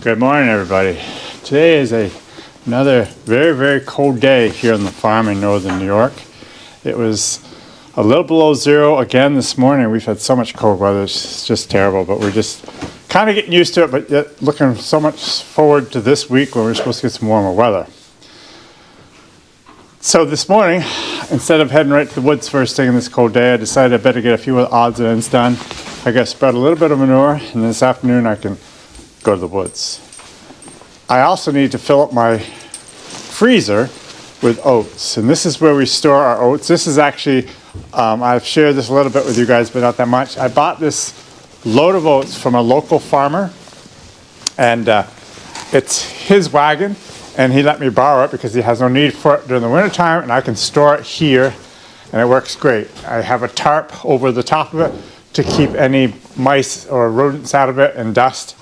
Good morning, everybody. Today is another very cold day here on the farm in northern New York. It was a little below zero again this morning. We've had so much cold weather, it's just terrible, but we're just kind of getting used to it, but yet looking so much forward to this week when we're supposed to get some warmer weather. So this morning, instead of heading right to the woods first thing in this cold day, I decided I better get a few odds and ends done. I got to spread a little bit of manure, and this afternoon I can go to the woods. I also need to fill up my freezer with oats, and this is where we store our oats. This is actually, I've shared this a little bit with you guys, but not that much. I bought this load of oats from a local farmer, and it's his wagon, and he let me borrow it because he has no need for it during the winter time, and I can store it here, and it works great. I have a tarp over the top of it to keep any mice or rodents out of it and dust,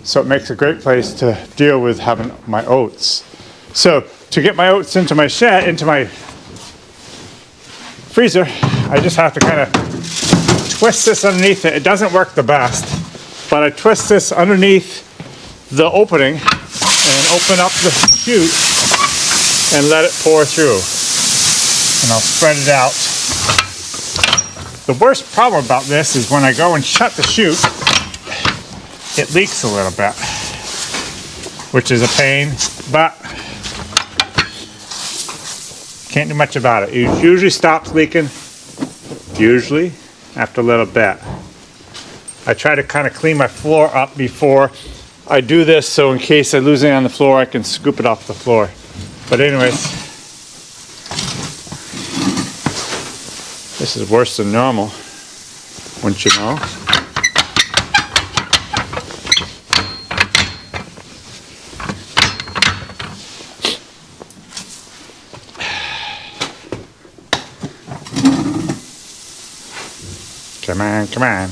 so it makes a great place to deal with having my oats. So to get my oats into my shed, into my freezer, I just have to kind of twist this underneath it. It doesn't work the best, but I twist this underneath the opening and open up the chute and let it pour through. And I'll spread it out. The worst problem about this is when I go and shut the chute, it leaks a little bit, which is a pain, but can't do much about it. It usually stops leaking, usually after a little bit. I try to kind of clean my floor up before I do this, so in case I lose anything on the floor, I can scoop it off the floor. But anyways, this is worse than normal, wouldn't you know? Come on, come on.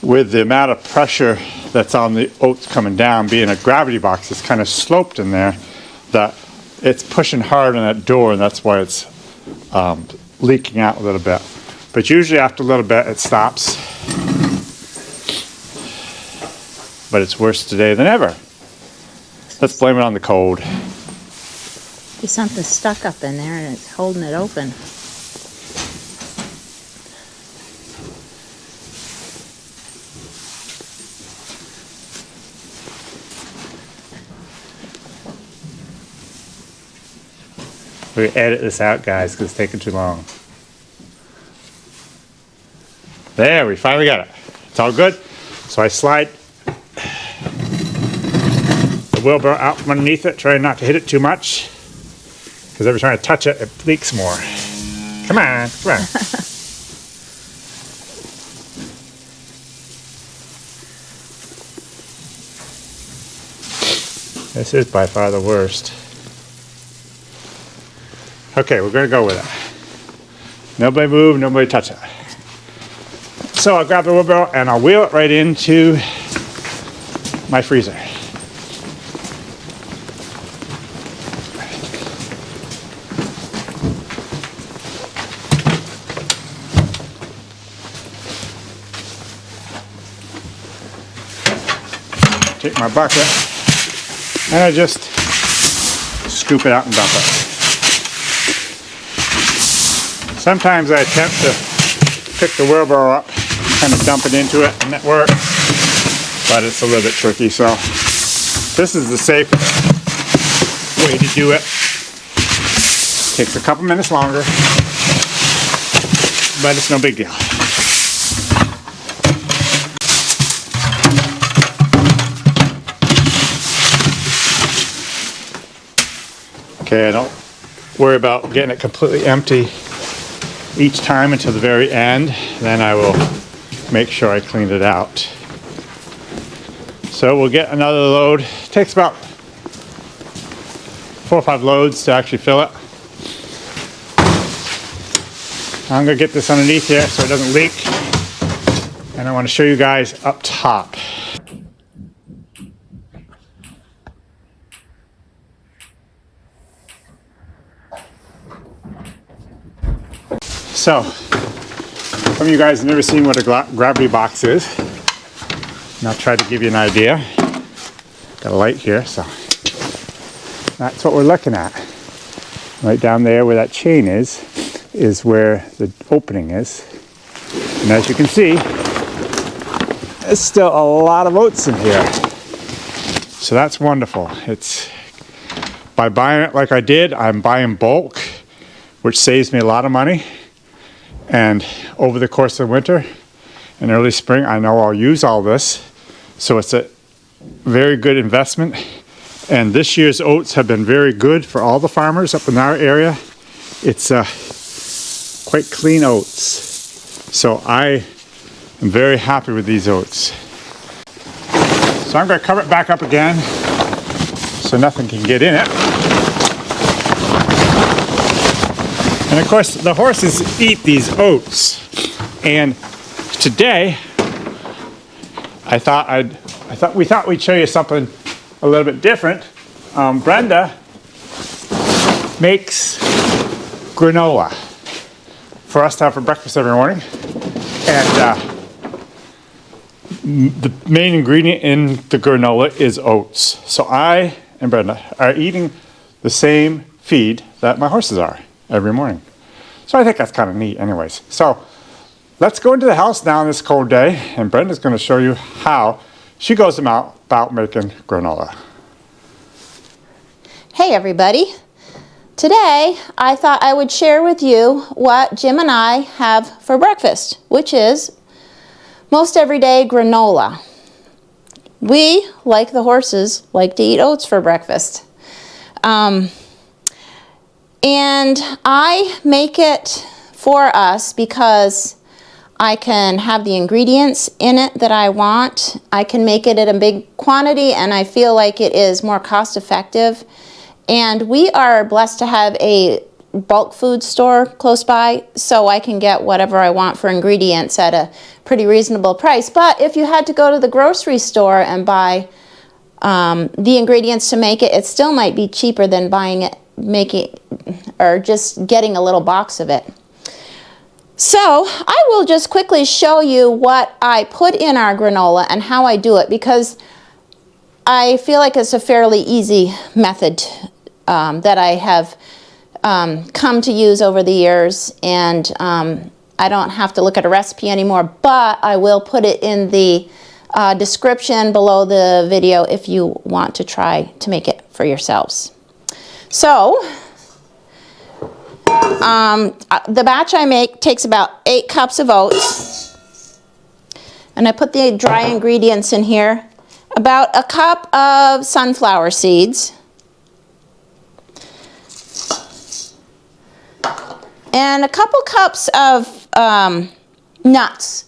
With the amount of pressure that's on the oats coming down, being a gravity box, it's kind of sloped in there, that it's pushing hard on that door, and that's why it's leaking out a little bit. But usually after a little bit it stops. But it's worse today than ever. Let's blame it on the cold. There's something stuck up in there and it's holding it open. We're going to edit this out, guys, because it's taking too long. There, we finally got it. It's all good. So I slide the wheelbarrow out from underneath it, trying not to hit it too much, because every time I touch it, it leaks more. Come on, come on. This is by far the worst. Okay, we're going to go with it. Nobody move, nobody touch it. So I'll grab the wheelbarrow and I'll wheel it right into my freezer. Take my bucket and I just scoop it out and dump it. Sometimes I attempt to pick the wheelbarrow up, kind of dump it into it, and that works, but it's a little bit tricky, so this is the safe way to do it. Takes a couple minutes longer, but it's no big deal. Okay, I don't worry about getting it completely empty each time until the very end. Then I will make sure I cleaned it out. So we'll get another load. It takes about 4 or 5 loads to actually fill it. I'm going to get this underneath here so it doesn't leak. And I want to show you guys up top. So, some of you guys have never seen what a gravity box is. And I'll try to give you an idea. Got a light here, so that's what we're looking at. Right down there where that chain is where the opening is. And as you can see, there's still a lot of oats in here. So that's wonderful. It's by buying it like I did, I'm buying bulk, which saves me a lot of money. And over the course of winter and early spring, I know I'll use all this. So it's a very good investment. And this year's oats have been very good for all the farmers up in our area. It's quite clean oats. So I am very happy with these oats. So I'm going to cover it back up again so nothing can get in it. And of course the horses eat these oats. And today we thought we'd show you something a little bit different. Brenda makes granola for us to have for breakfast every morning. And the main ingredient in the granola is oats. So I and Brenda are eating the same feed that my horses are every morning. So I think that's kind of neat anyways. So let's go into the house now on this cold day, and Brenda's going to show you how she goes about making granola. Hey everybody. Today I thought I would share with you what Jim and I have for breakfast, which is most everyday granola. We, like the horses, like to eat oats for breakfast. And I make it for us because I can have the ingredients in it that I want. I can make it in a big quantity, and I feel like it is more cost effective. And we are blessed to have a bulk food store close by, so I can get whatever I want for ingredients at a pretty reasonable price. But if you had to go to the grocery store and buy the ingredients to make it, it still might be cheaper than buying it, or just getting a little box of it. So I will just quickly show you what I put in our granola and how I do it, because I feel like it's a fairly easy method that I have come to use over the years, and I don't have to look at a recipe anymore, but I will put it in the description below the video if you want to try to make it for yourselves. So the batch I make takes about 8 cups of oats, and I put the dry ingredients in here. About a cup of sunflower seeds, and a couple cups of nuts.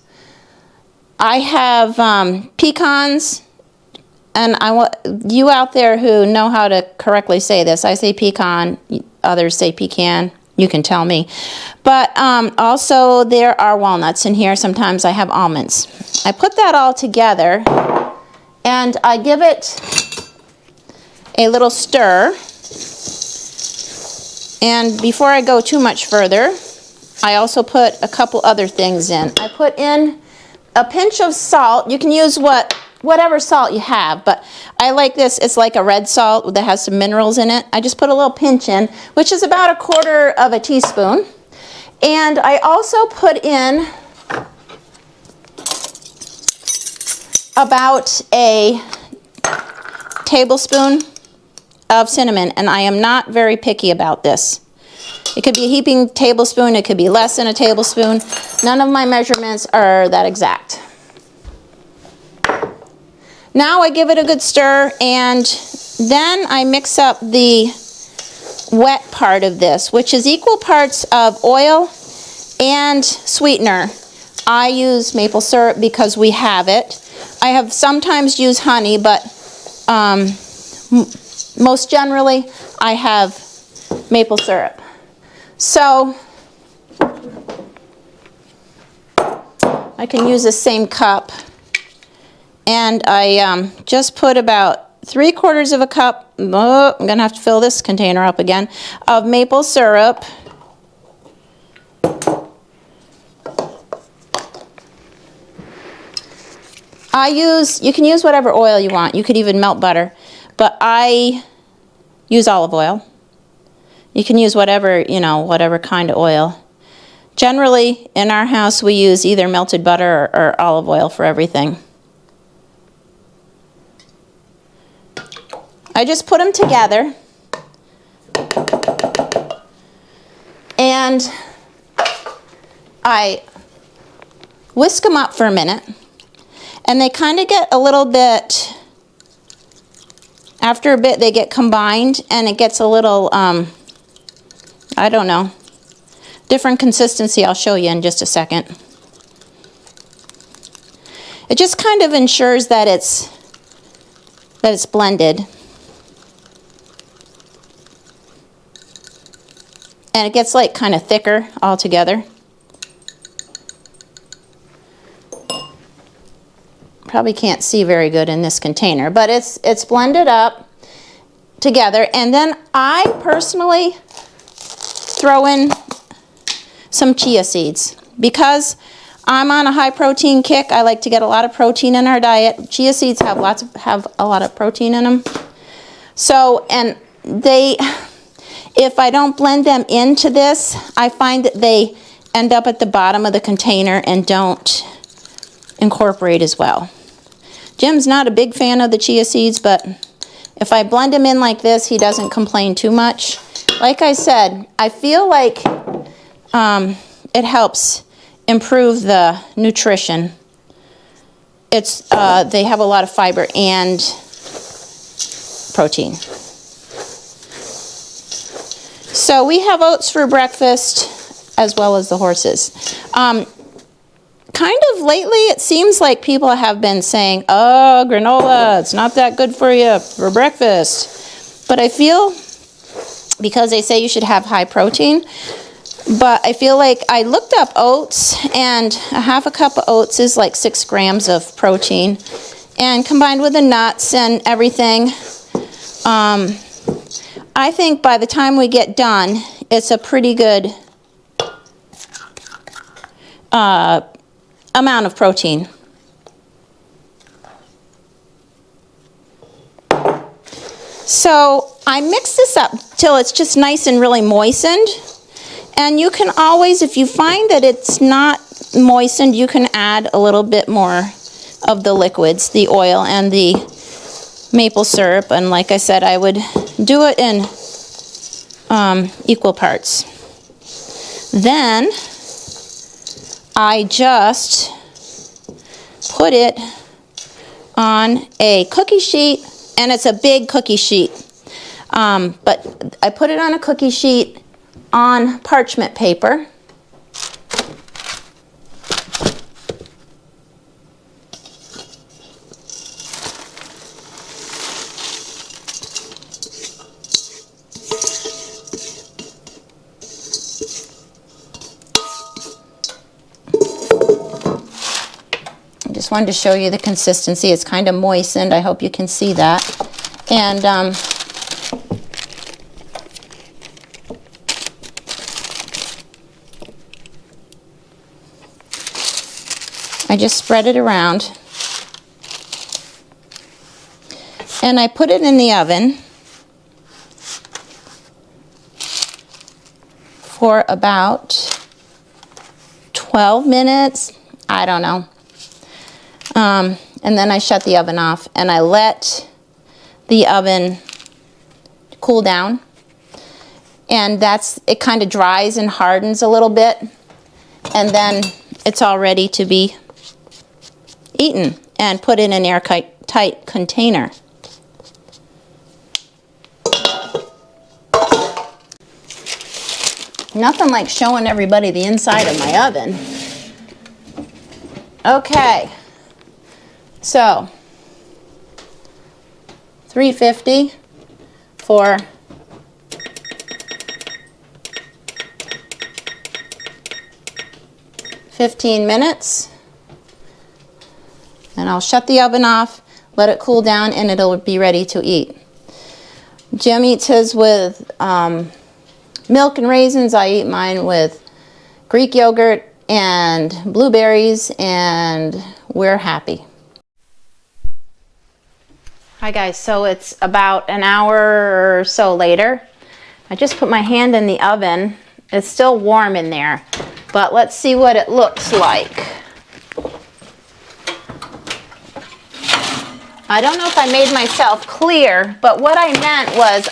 I have pecans, and I want you out there who know how to correctly say this. I say pecan, others say pecan. You can tell me. But also there are walnuts in here. Sometimes I have almonds. I put that all together, and I give it a little stir. And before I go too much further, I also put a couple other things in. I put in a pinch of salt. You can use whatever salt you have, but I like this. It's like a red salt that has some minerals in it. I just put a little pinch in, which is about 1/4 of a teaspoon. And I also put in about a tablespoon of cinnamon, and I am not very picky about this. It could be a heaping tablespoon, it could be less than a tablespoon. None of my measurements are that exact. Now I give it a good stir, and then I mix up the wet part of this, which is equal parts of oil and sweetener. I use maple syrup because we have it. I have sometimes used honey, but most generally I have maple syrup. So I can use the same cup, and I just put about 3/4 of a cup, oh, I'm gonna have to fill this container up again, of maple syrup. you can use whatever oil you want. You could even melt butter, but I use olive oil. You can use whatever, you know, whatever kind of oil. Generally, in our house, we use either melted butter or olive oil for everything. I just put them together, and I whisk them up for a minute, and they kind of get a little bit, after a bit they get combined, and it gets a little, I don't know, different consistency. I'll show you in just a second. It just kind of ensures that it's blended. And it gets like kind of thicker all together. Probably can't see very good in this container, but it's blended up together. And then I personally throw in some chia seeds. Because I'm on a high protein kick, I like to get a lot of protein in our diet. Chia seeds have a lot of protein in them. So, and if I don't blend them into this, I find that they end up at the bottom of the container and don't incorporate as well. Jim's not a big fan of the chia seeds, but if I blend them in like this, he doesn't complain too much. Like I said, I feel like it helps improve the nutrition. They have a lot of fiber and protein. So we have oats for breakfast as well as the horses. Kind of lately it seems like people have been saying, oh, granola, it's not that good for you for breakfast. But I feel, because they say you should have high protein, but I feel like I looked up oats, and a half a cup of oats is like 6 grams of protein. And combined with the nuts and everything, I think by the time we get done, it's a pretty good amount of protein. So I mix this up till it's just nice and really moistened. And you can always, if you find that it's not moistened, you can add a little bit more of the liquids, the oil and the maple syrup. And like I said, I would do it in equal parts. Then I just put it on a cookie sheet, and it's a big cookie sheet. But I put it on a cookie sheet on parchment paper. I just wanted to show you the consistency. It's kind of moistened. I hope you can see that. And I just spread it around, and I put it in the oven for about 12 minutes, I don't know. And then I shut the oven off, and I let the oven cool down, and it kind of dries and hardens a little bit, and then it's all ready to be eaten and put in an airtight container. Nothing like showing everybody the inside of my oven. Okay, so 350 for 15 minutes. And I'll shut the oven off, let it cool down, and it'll be ready to eat. Jim eats his with milk and raisins. I eat mine with Greek yogurt and blueberries, and we're happy. Hi guys, so it's about an hour or so later. I just put my hand in the oven. It's still warm in there, but let's see what it looks like. I don't know if I made myself clear, but what I meant was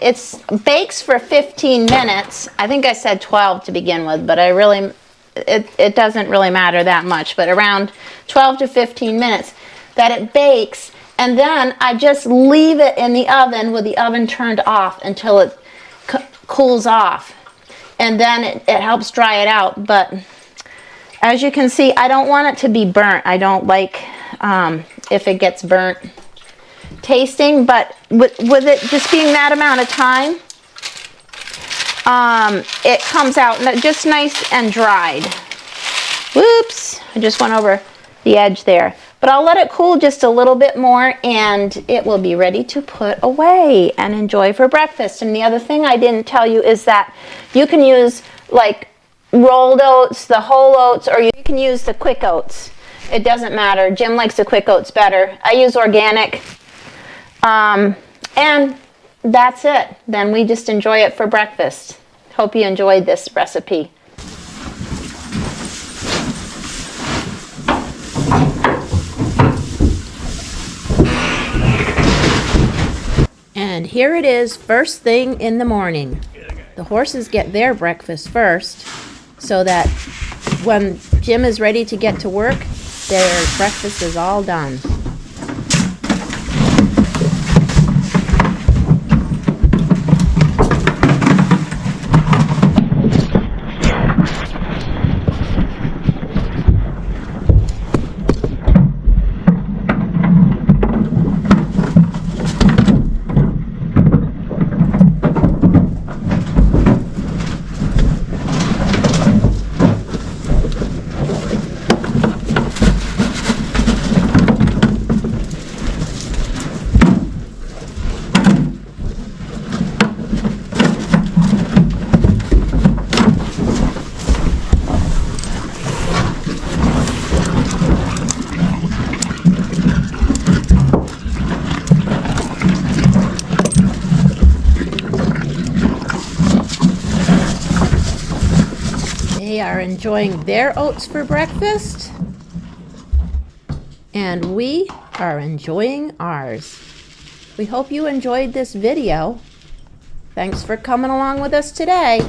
it bakes for 15 minutes. I think I said 12 to begin with, but it doesn't really matter that much, but around 12 to 15 minutes that it bakes, and then I just leave it in the oven with the oven turned off until it cools off, and then it helps dry it out. But as you can see, I don't want it to be burnt. I don't like if it gets burnt tasting, but with it just being that amount of time, it comes out just nice and dried. Whoops, I just went over the edge there. But I'll let it cool just a little bit more and it will be ready to put away and enjoy for breakfast. And the other thing I didn't tell you is that you can use like rolled oats, the whole oats, or you can use the quick oats. It doesn't matter. Jim likes the quick oats better. I use organic. And that's it. Then we just enjoy it for breakfast. Hope you enjoyed this recipe. And here it is, first thing in the morning. The horses get their breakfast first, so that when Jim is ready to get to work, their breakfast is all done. They are enjoying their oats for breakfast, and we are enjoying ours. We hope you enjoyed this video. Thanks for coming along with us today.